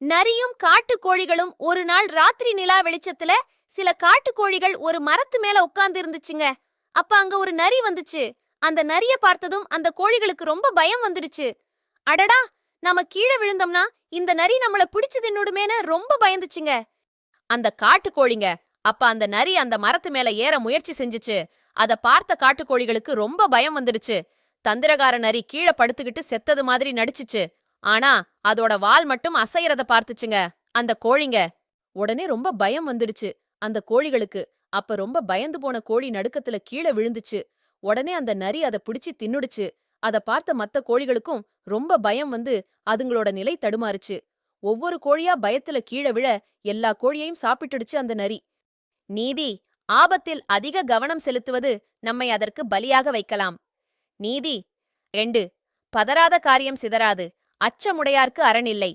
நரியும் காட்டுக்கோழிகளும் ஒரு நாள் ராத்திரி நிலா வெளிச்சத்துல சில காட்டுக்கோழிகள் ஒரு மரத்து மேல உட்கார்ந்து இருந்துச்சுங்க. அப்ப அங்க ஒரு நரி வந்துச்சு. அந்த நரிய பார்த்ததும் அந்த கோழிகளுக்கு ரொம்ப பயம் வந்துடுச்சு. அடடா, நாம கீழே விழுந்தோம்னா இந்த நரி நம்மள பிடிச்சு தின்னுடுமேன்னு ரொம்ப பயந்துச்சுங்க. அந்த காட்டுக்கோழிங்க. அப்ப அந்த நரி அந்த மரத்து மேல ஏற முயற்சி செஞ்சுச்சு. அத பார்த்த காட்டுக்கோழிகளுக்கு ரொம்ப பயம் வந்துடுச்சு. தந்திரகார நரி கீழ படுத்துக்கிட்டு செத்தது மாதிரி நடிச்சுச்சு. ஆனா அதோட வால் மட்டும் அசையறத பார்த்துச்சுங்க அந்த கோழிங்க. உடனே ரொம்ப பயம் வந்துடுச்சு அந்த கோழிகளுக்கு. அப்ப ரொம்ப பயந்து போன கோழி நடுக்கத்துல கீழ விழுந்துச்சு. உடனே அந்த நரி அத பிடிச்சு தின்னுடுச்சு. அத பார்த்த மத்த கோழிகளுக்கும் ரொம்ப பயம் வந்து அதுங்களோட நிலை தடுமாறுச்சு. ஒவ்வொரு கோழியா பயத்துல கீழ விழ எல்லா கோழியையும் சாப்பிட்டுடுச்சு அந்த நரி. நீதி: ஆபத்தில் அதிக கவனம் செலுத்துவது நம்மை அதற்கு பலியாக வைக்கலாம். நீதி 2: பதறாத காரியம் சிதறாது. அச்சமுடையார்க்கு அரண் இல்லை.